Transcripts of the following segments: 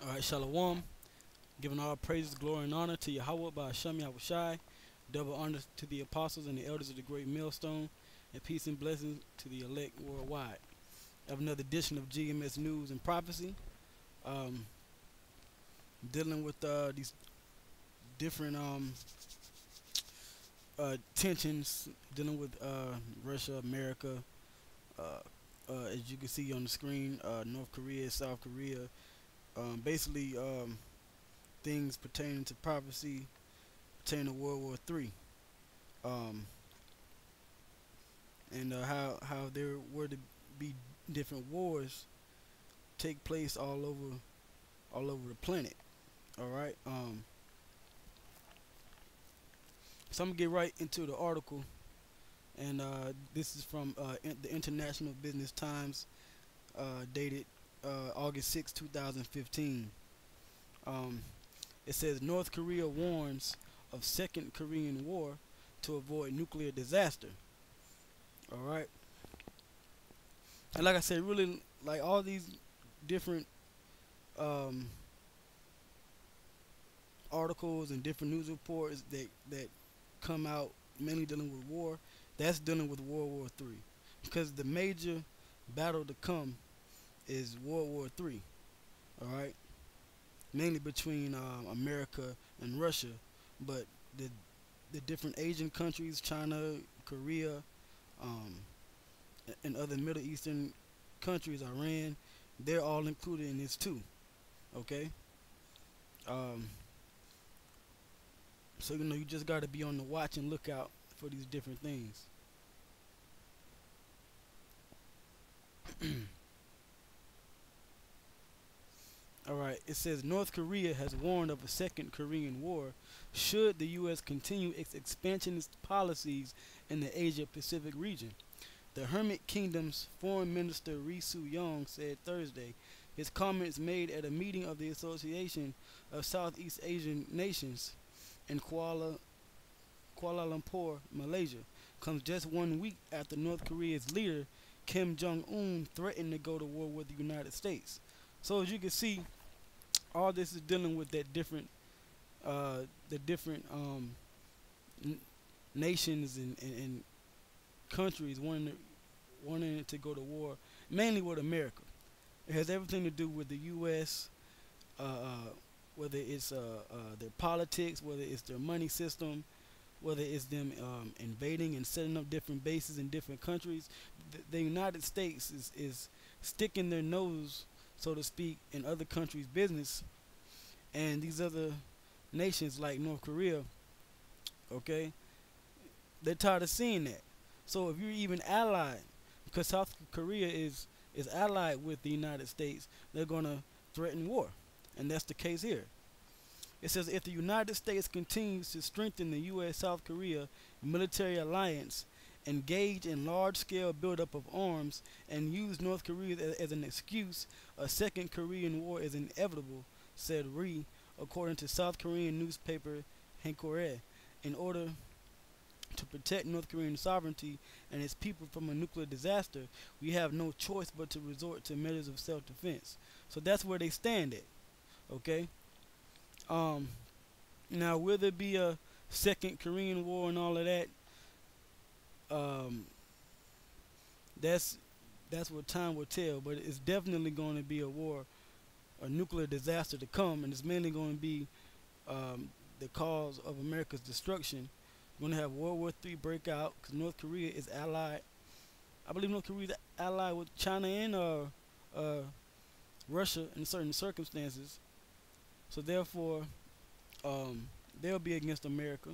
All right, Shalom. Giving all praises, glory, and honor to Yahweh by Hashem Yahushai. Double honor to the apostles and the elders of the great millstone. And peace and blessings to the elect worldwide. I have another edition of GMS News and Prophecy. Um, Dealing with these different tensions. Dealing with Russia, America. Uh, as you can see on the screen, North Korea, South Korea. Basically, things pertaining to prophecy pertaining to World War III, um, and how there were to be different wars take place all over the planet. All right. So I'm gonna get right into the article, and this is from the International Business Times, dated August 6, 2015. Um, it says North Korea warns of Second Korean War to avoid nuclear disaster. All right. And like I said, really, like all these different um, articles and different news reports that come out mainly dealing with war, that's dealing with World War III, because the major battle to come is World War III. All right, mainly between America and Russia, but the the different Asian countries, China, Korea, um, and other Middle Eastern countries, Iran, they're all included in this too. Okay. Um, so you just got to be on the watch and lookout for these different things. All right. It says North Korea has warned of a second Korean War should the U.S. continue its expansionist policies in the Asia Pacific region. The Hermit Kingdom's Foreign Minister Ri Su Yong said Thursday. His comments made at a meeting of the Association of Southeast Asian Nations in Kuala Lumpur, Malaysia, comes just 1 week after North Korea's leader Kim Jong Un threatened to go to war with the United States. So as you can see, all this is dealing with that different, the different n- nations and countries wanting it to go to war, mainly with America. It has everything to do with the U.S. Whether it's their politics, whether it's their money system, whether it's them invading and setting up different bases in different countries. The United States is sticking their nose, so to speak, in other countries' business, and these other nations like North Korea, okay, they're tired of seeing that. So if you're even allied, because South Korea is allied with the United States, they're gonna threaten war, and that's the case here. It says if the United States continues to strengthen the U.S. South Korea military alliance, engage in large-scale buildup of arms, and use North Korea as an excuse, a second Korean war is inevitable, said Ri, according to South Korean newspaper Hankore. In order to protect North Korean sovereignty and its people from a nuclear disaster, we have no choice but to resort to measures of self-defense. So that's where they stand at. Okay. Um. Now, will there be a second Korean War and all of that? Um. That's that's what time will tell. But it's definitely going to be a war, a nuclear disaster to come, and it's mainly going to be the cause of America's destruction. We're going to have World War III break out because North Korea is allied. I believe North Korea is allied with China and uh, Russia in certain circumstances. So therefore, um, they'll be against America,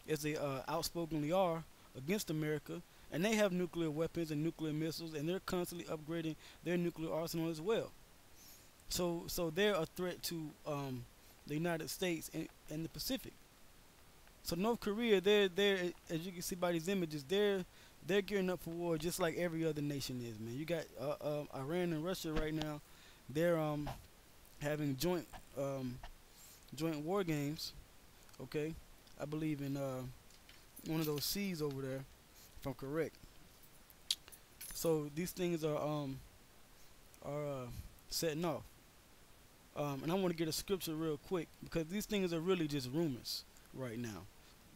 as they outspokenly are against America, and they have nuclear weapons and nuclear missiles, and they're constantly upgrading their nuclear arsenal as well. So they're a threat to the United States and the Pacific. So North Korea, they're as you can see by these images, they're gearing up for war just like every other nation is, man. You got Iran and Russia right now. They're having joint war games. Okay, I believe in one of those seas over there, if I'm correct. So these things are setting off. And I want to get a scripture real quick because these things are really just rumors right now.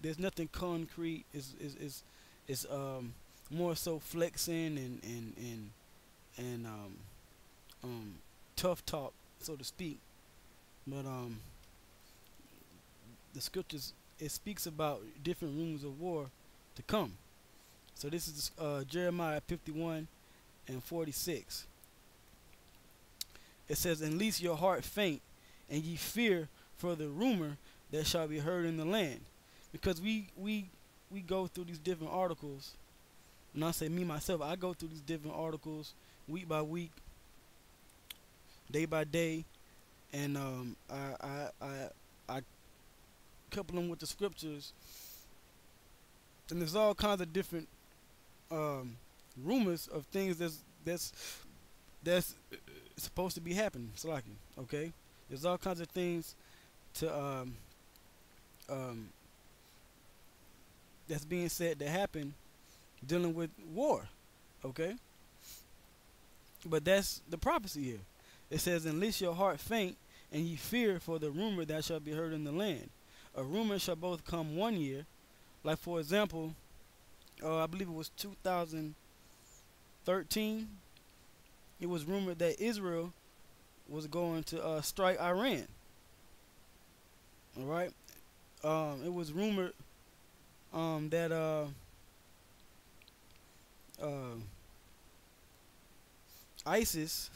There's nothing concrete. It's more so flexing and um, tough talk, so to speak. But the scriptures, it speaks about different rumors of war to come. So this is Jeremiah 51 and 46. It says, "And lest your heart faint, and ye fear for the rumor that shall be heard in the land." Because we go through these different articles, and I say me myself, I go through these different articles week by week, day by day, and I couple them with the scriptures, and there's all kinds of different um, rumors of things that's supposed to be happening. Slacking, okay? There's all kinds of things to um, that's being said to happen dealing with war, okay? But that's the prophecy here. It says, "Unless your heart faint, and ye fear for the rumor that shall be heard in the land. A rumor shall both come 1 year." Like for example, I believe it was 2013. It was rumored that Israel was going to strike Iran. All right. It was rumored that uh, ISIS,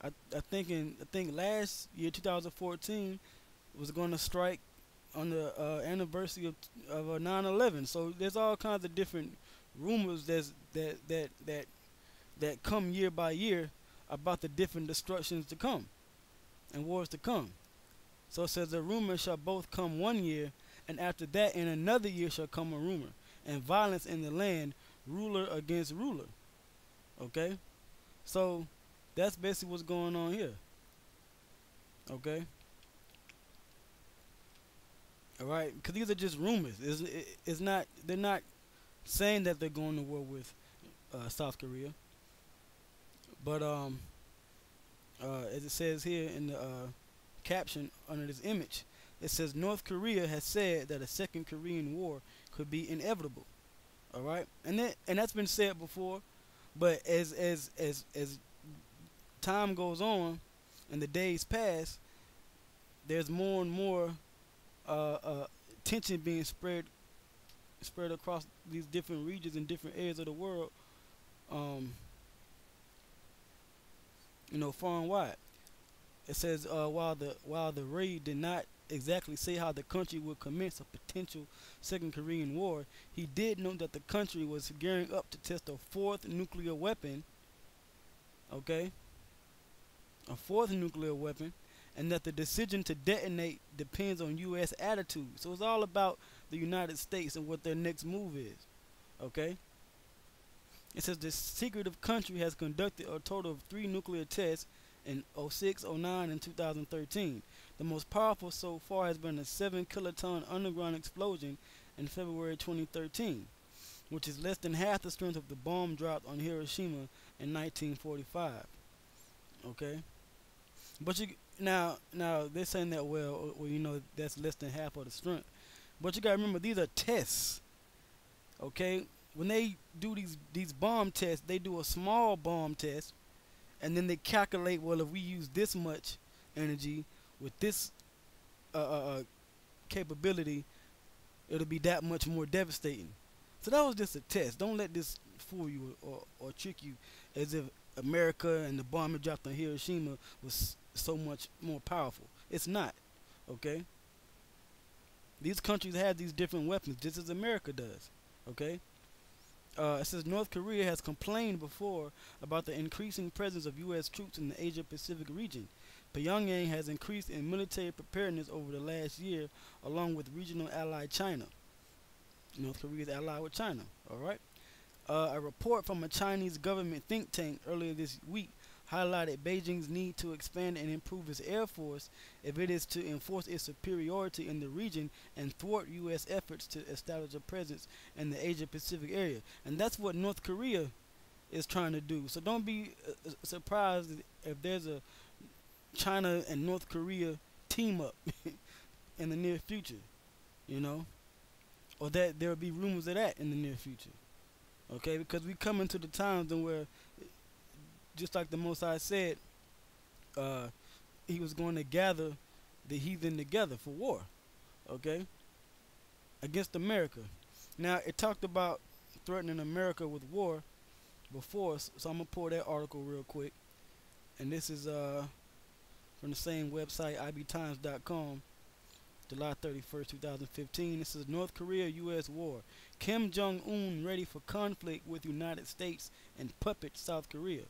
I think last year 2014 was going to strike on the anniversary of 9/11. So there's all kinds of different rumors that come year by year about the different destructions to come and wars to come. So it says, "The rumor shall both come 1 year, and after that in another year shall come a rumor, and violence in the land, ruler against ruler." Okay? So that's basically what's going on here. Okay? All right? Because these are just rumors. It's not. They're not saying that they're going to war with South Korea. But as it says here in the caption under this image, it says North Korea has said that a second Korean War could be inevitable. All right, and that's been said before, but as time goes on and the days pass, there's more and more uh, uh, tension being spread across these different regions and different areas of the world. Um, far and wide. It says while the raid did not exactly say how the country would commence a potential second Korean War, he did note that the country was gearing up to test a fourth nuclear weapon. Okay, a fourth nuclear weapon, and that the decision to detonate depends on U.S. attitude. So it's all about the United States and what their next move is. Okay. It says the secretive country has conducted a total of 3 nuclear tests in '06, '09, and 2013. The most powerful so far has been a 7 kiloton underground explosion in February 2013, which is less than half the strength of the bomb dropped on Hiroshima in 1945. Okay, but now they're saying that that's less than half of the strength, but you gotta remember these are tests. Okay, when they do these bomb tests, they do a small bomb test, and then they calculate, well, if we use this much energy with this uh, uh, uh, capability, it'll be that much more devastating. So that was just a test. Don't let this fool you or trick you as if America and the bomb it dropped on Hiroshima was so much more powerful. It's not. Okay? These countries have these different weapons just as America does. Okay? It says North Korea has complained before about the increasing presence of U.S. troops in the Asia-Pacific region. Pyongyang has increased in military preparedness over the last year, along with regional ally China. North Korea is allied with China. All right. A report from a Chinese government think tank earlier this week highlighted Beijing's need to expand and improve its air force if it is to enforce its superiority in the region and thwart U.S. efforts to establish a presence in the Asia-Pacific area. And that's what North Korea is trying to do. So don't be surprised if there's China and North Korea team up in the near future, you know, or that there will be rumors of that in the near future. Okay, because we come into the times in where, just like the Most High said, uh, he was going to gather the heathen together for war. Okay, against America. Now it talked about threatening America with war before, so I'm gonna pull that article real quick, and this is from the same website, ibtimes.com, July 31st, 2015. This is North Korea-U.S. war. Kim Jong-un ready for conflict with United States and puppet South Korea.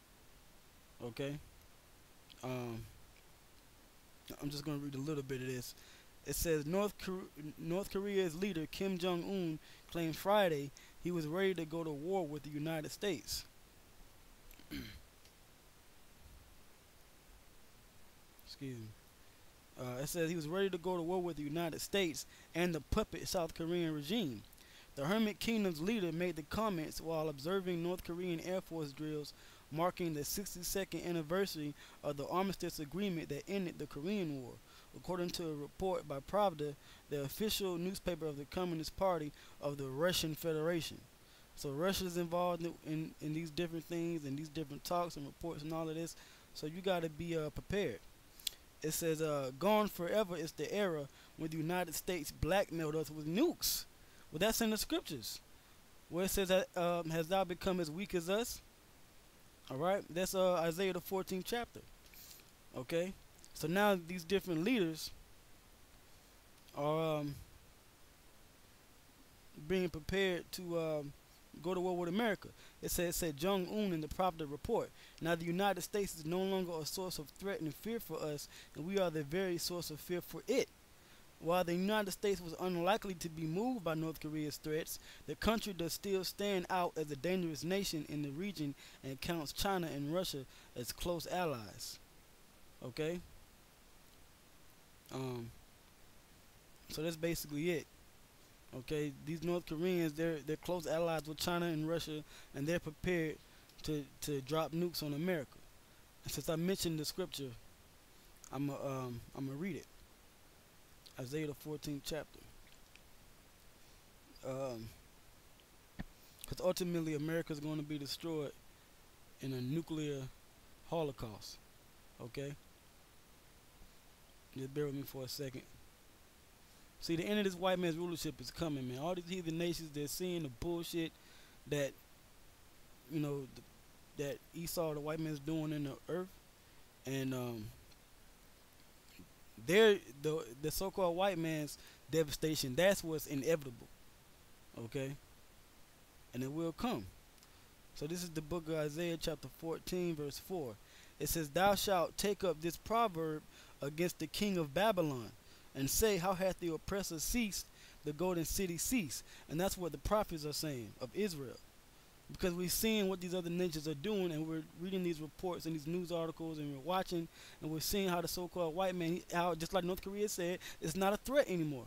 Okay. Um, I'm just going to read a little bit of this. It says North Korea's leader Kim Jong-un claimed Friday he was ready to go to war with the United States. Excuse me. It says he was ready to go to war with the United States and the puppet South Korean regime. The Hermit Kingdom's leader made the comments while observing North Korean Air Force drills marking the 62nd anniversary of the armistice agreement that ended the Korean War, according to a report by Pravda, the official newspaper of the Communist Party of the Russian Federation. So Russia's involved in these different things and these different talks and reports and all of this. So you got to be prepared. It says, gone forever is the era when the United States blackmailed us with nukes. Well, that's in the scriptures, where it says that has thou become as weak as us? All right, that's Isaiah the 14th chapter. Okay, so now these different leaders are being prepared to go to war with America. It said Jong-un in the Pravda report. Now the United States is no longer a source of threat and fear for us, and we are the very source of fear for it. While the United States was unlikely to be moved by North Korea's threats, the country does still stand out as a dangerous nation in the region and counts China and Russia as close allies. Okay? So that's basically it. Okay, these North Koreans, they're close allies with China and Russia, and they're prepared to drop nukes on America. And since I mentioned the scripture, I'm gonna read it. Isaiah the 14th chapter. Because ultimately America is going to be destroyed in a nuclear holocaust. Okay? Just bear with me for a second. See, the end of this white man's rulership is coming, man. All these heathen nations, they're seeing the bullshit that, you know, that Esau, the white man's doing in the earth. And the so-called white man's devastation, that's what's inevitable. Okay? And it will come. So this is the book of Isaiah chapter 14 verse 4. It says, thou shalt take up this proverb against the king of Babylon and say, how hath the oppressor ceased, the golden city ceased? And that's what the prophets are saying of Israel. Because we're seeing what these other nations are doing, and we're reading these reports and these news articles, and we're watching, and we're seeing how the so-called white man, how just like North Korea said, it's not a threat anymore.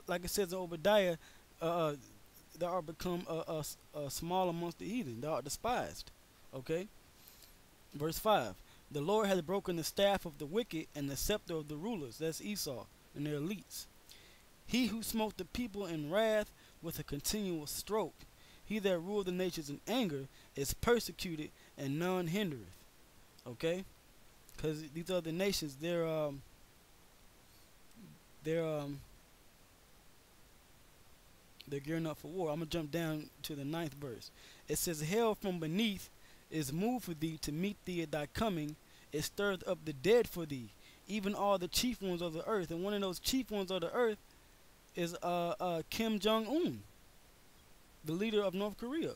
Like it says in Obadiah, they are become a small amongst the heathen. They are despised. Okay? Verse 5. The Lord has broken the staff of the wicked and the scepter of the rulers. That's Esau and their elites. He who smote the people in wrath with a continual stroke. He that ruled the nations in anger is persecuted and none hindereth. Okay? Because these other nations, they're gearing up for war. I'm going to jump down to the 9th verse. It says, hell from beneath is moved for thee to meet thee at thy coming. It stirreth up the dead for thee, even all the chief ones of the earth. And one of those chief ones of the earth is Kim Jong-un, the leader of North Korea.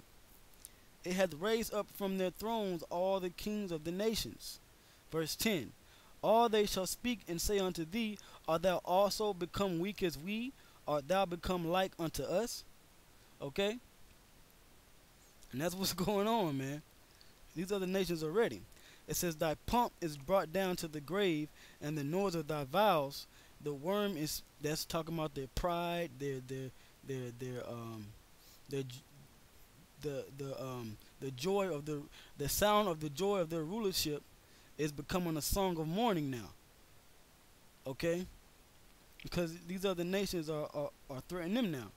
It hath raised up from their thrones all the kings of the nations. Verse 10. All they shall speak and say unto thee, art thou also become weak as we? Art thou become like unto us? Okay? And that's what's going on, man. These other nations are ready. It says, thy pomp is brought down to the grave, and the noise of thy vows. The worm is, that's talking about their pride, the joy of the sound of the joy of their rulership is becoming a song of mourning now. Okay, because these other nations are threatening them now.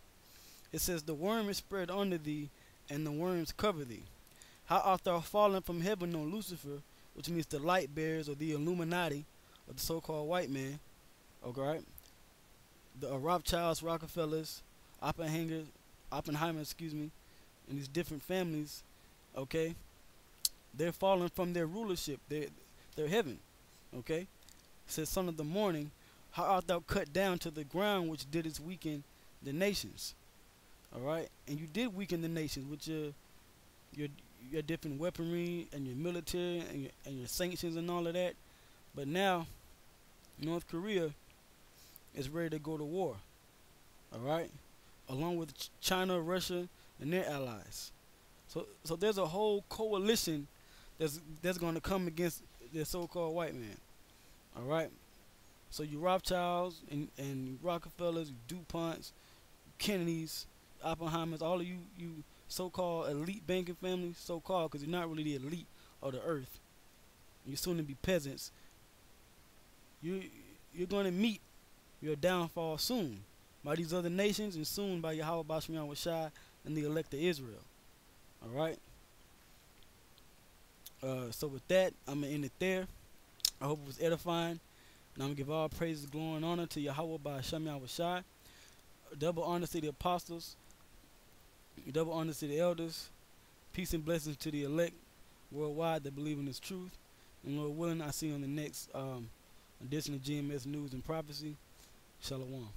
It says, "The worm is spread under thee, and the worms cover thee." How art thou fallen from heaven, O Lucifer, which means the light bearers or the Illuminati of the so-called white man. Okay, right? The Rothschilds, Rockefellers, Oppenheimer, excuse me, and these different families. Okay, they're falling from their rulership, their heaven. Okay, it says, "Son of the morning, how art thou cut down to the ground, which didst weaken the nations?" All right, and you did weaken the nations with your your different weaponry and your military and your sanctions and all of that. But now North Korea is ready to go to war. All right, along with China, Russia, and their allies. So there's a whole coalition that's going to come against the so-called white man. All right. So you Rothschilds and Rockefellers, you DuPonts, Kennedys, Oppenheimers, all of you so-called elite banking families, so-called, because you're not really the elite of the earth. You're soon to be peasants. You're going to meet your downfall soon by these other nations, and soon by Yahweh Basham Washai and the elect of Israel. All right. So with that, I'm gonna end it there. I hope it was edifying. And I'm gonna give all praises, glory, and honor to Yahweh Basham Washai. Double honor to the apostles. Double honor to the elders. Peace and blessings to the elect worldwide that believe in this truth. And Lord willing, I see you on the next edition of GMS News and Prophecy. Shalom.